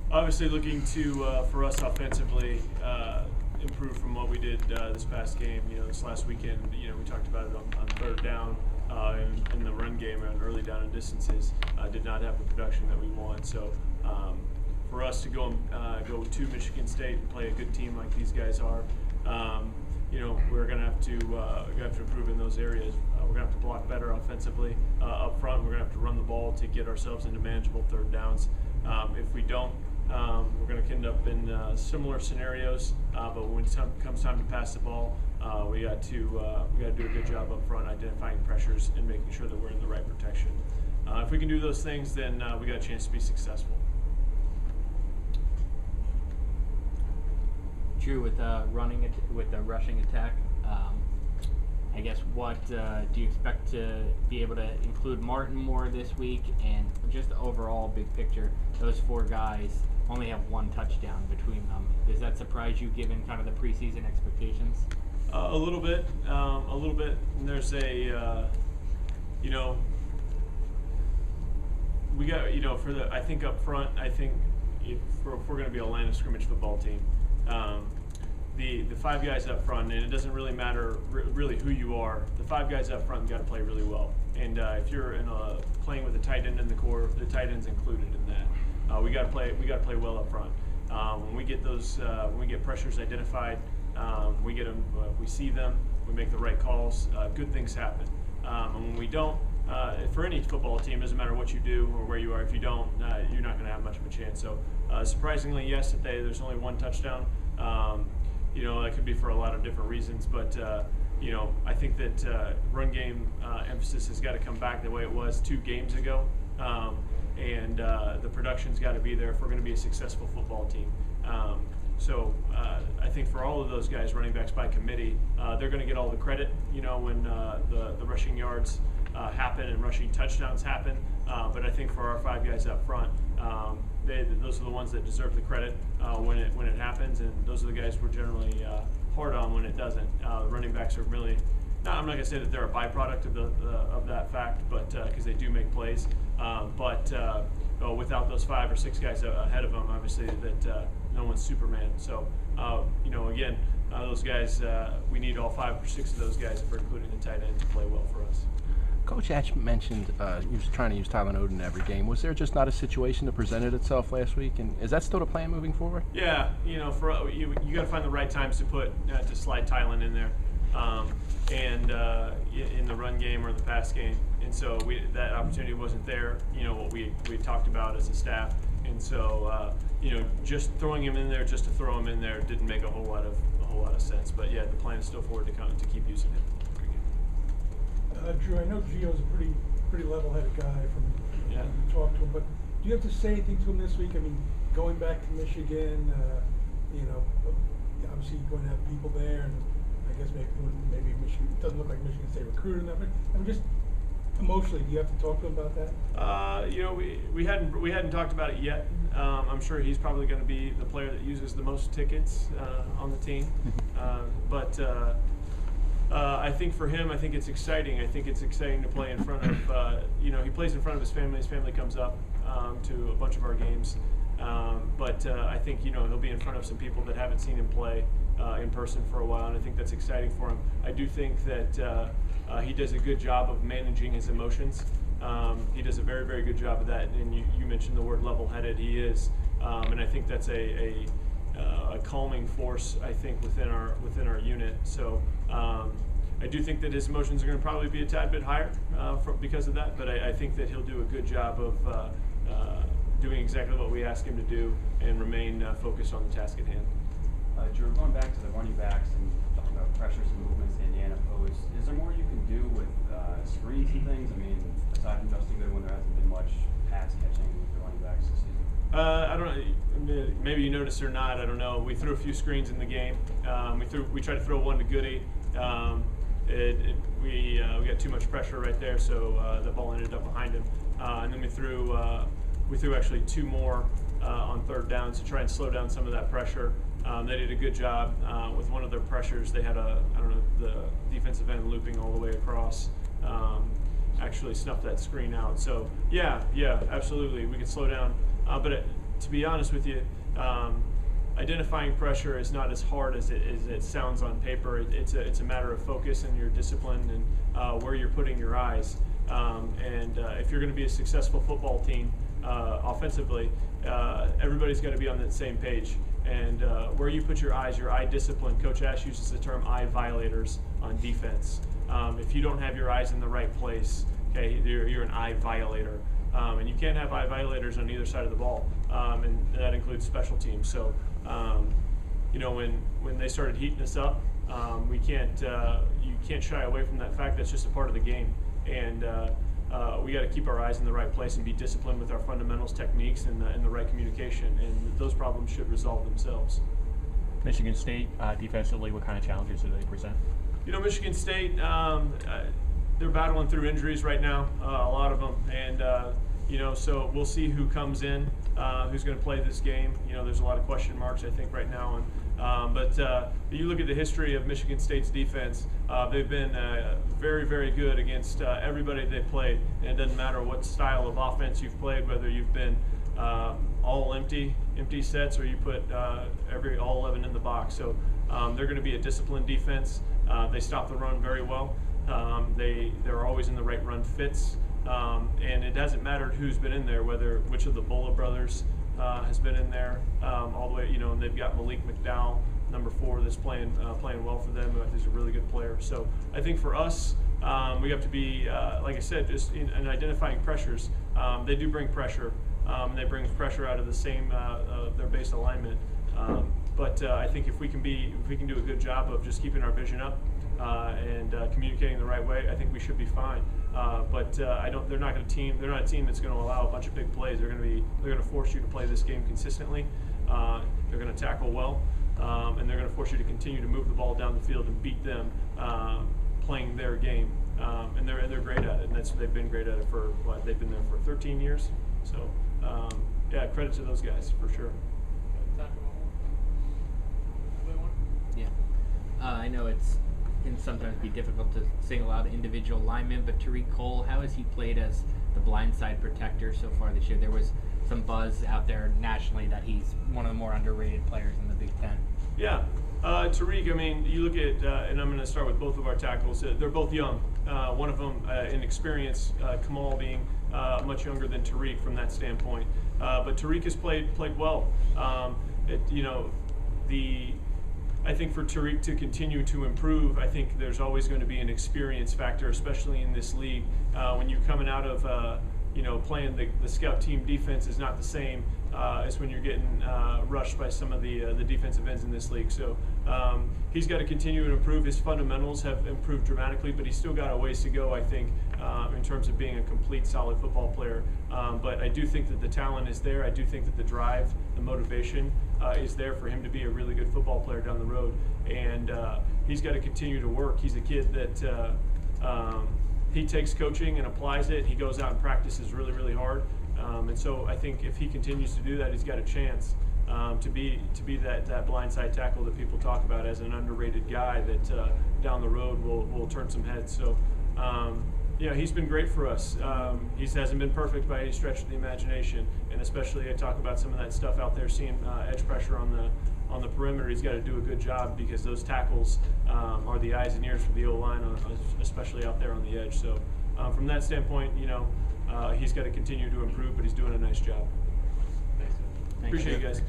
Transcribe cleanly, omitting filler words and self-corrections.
Obviously, looking to for us offensively improve from what we did this past game. This last weekend, we talked about it on third down in the run game and early down and distances. Did not have the production that we want. So for us to go to Michigan State and play a good team like these guys are, we're going to have to improve in those areas. We're going to have to block better offensively up front. We're going to have to run the ball to get ourselves into manageable third downs. If we don't, we're going to end up in similar scenarios. But when it comes time to pass the ball, we got to do a good job up front identifying pressures and making sure that we're in the right protection. If we can do those things, then we got a chance to be successful. Drew, with the rushing attack, I guess what do you expect to be able to include Martin more this week, and just overall big picture, those four guys only have one touchdown between them. Does that surprise you given kind of the preseason expectations? A little bit. And there's we got, I think up front, if we're going to be a line of scrimmage football team, the five guys up front, and it doesn't really matter really who you are, the five guys up front got to play really well. And if you're playing with a tight end in the core, the tight end's included in that. We got to play well up front. When we get pressures identified, we get them, we see them, we make the right calls. Good things happen. And when we don't, for any football team, doesn't matter what you do or where you are. If you don't, you're not going to have much of a chance. So surprisingly, yes, there's only one touchdown. That could be for a lot of different reasons, but I think that run game emphasis has got to come back the way it was 2 games ago, and the production's got to be there if we're going to be a successful football team. So I think for all of those guys, running backs by committee, they're going to get all the credit, when the rushing yards happen and rushing touchdowns happen. But I think for our 5 guys up front, those are the ones that deserve the credit when it happens, and those are the guys we're generally hard on when it doesn't. The running backs are really I'm not going to say that they're a byproduct of that fact, but because they do make plays. But without those 5 or 6 guys ahead of them, obviously that no one's Superman. So again, those guys, we need all 5 or 6 of those guys, if we're including the tight end, to play well for us. Coach Hatch mentioned he was trying to use Tyler Oden in every game. Was there just not a situation that presented itself last week, and is that still the plan moving forward? Yeah, for you got to find the right times to slide Tylen in there, and in the run game or the pass game, and so that opportunity wasn't there. What we talked about as a staff, and so just throwing him in there just to throw him in there didn't make a whole lot of sense. But yeah, the plan is still forward to keep using him. Drew, I know Gio's a pretty level-headed guy from you talk to him, but do you have to say anything to him this week? I mean, going back to Michigan, obviously you're going to have people there, and I guess maybe Michigan, it doesn't look like Michigan State recruited enough, but I mean, just emotionally, do you have to talk to him about that? We hadn't talked about it yet. I'm sure he's probably going to be the player that uses the most tickets on the team, but. I think for him, I think it's exciting. I think it's exciting to play in front of, he plays in front of his family. His family comes up to a bunch of our games. But I think, he'll be in front of some people that haven't seen him play in person for a while, and I think that's exciting for him. I do think that he does a good job of managing his emotions. He does a very, very good job of that, and you mentioned the word level-headed. He is, and I think that's a calming force, I think, within our unit. So I do think that his emotions are going to probably be a tad bit higher because of that, but I think that he'll do a good job of doing exactly what we ask him to do and remain focused on the task at hand. Drew, going back to the running backs and talking about pressures and movements in Indiana pose, is there more you can do with screens and things? I mean, aside from Justin Goodwin, there hasn't been much pass catching with the running backs this season. I don't know. Maybe you noticed or not. I don't know. We threw a few screens in the game. We tried to throw one to Goody. We got too much pressure right there, so the ball ended up behind him. And then we threw actually 2 more on third downs to try and slow down some of that pressure. They did a good job with one of their pressures. They had the defensive end looping all the way across. Actually snuffed that screen out. So yeah, absolutely. We could slow down. But to be honest with you, identifying pressure is not as hard as it sounds on paper. It's a matter of focus and your discipline and where you're putting your eyes. If you're going to be a successful football team offensively, everybody's got to be on that same page. And where you put your eyes, your eye discipline. Coach Ash uses the term eye violators on defense. If you don't have your eyes in the right place, okay, you're an eye violator. And you can't have eye violators on either side of the ball, and that includes special teams. So, when they started heating us up, you can't shy away from that fact. That's just a part of the game, and we got to keep our eyes in the right place and be disciplined with our fundamentals, techniques, and the right communication. And those problems should resolve themselves. Michigan State, defensively, what kind of challenges do they present? Michigan State, they're battling through injuries right now, a lot of them, and so we'll see who comes in, who's going to play this game. There's a lot of question marks, I think, right now. But you look at the history of Michigan State's defense, they've been very, very good against everybody they've played. And it doesn't matter what style of offense you've played, whether you've been all empty sets, or you put all 11 in the box. So they're going to be a disciplined defense. They stop the run very well. They're always in the right run fits. And it hasn't mattered who's been in there, which of the Bola brothers has been in there all the way, and they've got Malik McDowell, number 4, that's playing well for them. He's a really good player. So I think for us, we have to be, like I said, just in identifying pressures. They do bring pressure. They bring pressure out of the same their base alignment. But I think if we can do a good job of just keeping our vision up and communicating the right way, I think we should be fine. They're not a team that's going to allow a bunch of big plays. They're going to force you to play this game consistently. They're going to tackle well, and they're going to force you to continue to move the ball down the field and beat them playing their game. And they're great at it, and they've been great at it for they've been there for 13 years. So credit to those guys for sure. Yeah, I know it can sometimes be difficult to single out individual linemen, but Tariq Cole, how has he played as the blindside protector so far this year? There was some buzz out there nationally that he's one of the more underrated players in the Big Ten. Yeah, Tariq, you look at, and I'm going to start with both of our tackles. They're both young. One of them in experience, Kamal being much younger than Tariq from that standpoint. But Tariq has played well. I think for Tariq to continue to improve, I think there's always going to be an experience factor, especially in this league. When you're coming out of, playing the scout team defense is not the same as when you're getting rushed by some of the defensive ends in this league. So he's got to continue to improve. His fundamentals have improved dramatically, but he's still got a ways to go, I think, in terms of being a complete, solid football player. But I do think that the talent is there. I do think that the drive, the motivation is there for him to be a really good football player down the road. And he's got to continue to work. He's a kid that he takes coaching and applies it. He goes out and practices really, really hard. And so I think if he continues to do that, he's got a chance to be that blindside tackle that people talk about as an underrated guy that down the road will turn some heads. So he's been great for us. He hasn't been perfect by any stretch of the imagination, and especially I talk about some of that stuff out there, seeing edge pressure on the perimeter. He's got to do a good job because those tackles are the eyes and ears for the O-line, especially out there on the edge. So from that standpoint, he's got to continue to improve, but he's doing a nice job. Thanks. Appreciate you guys.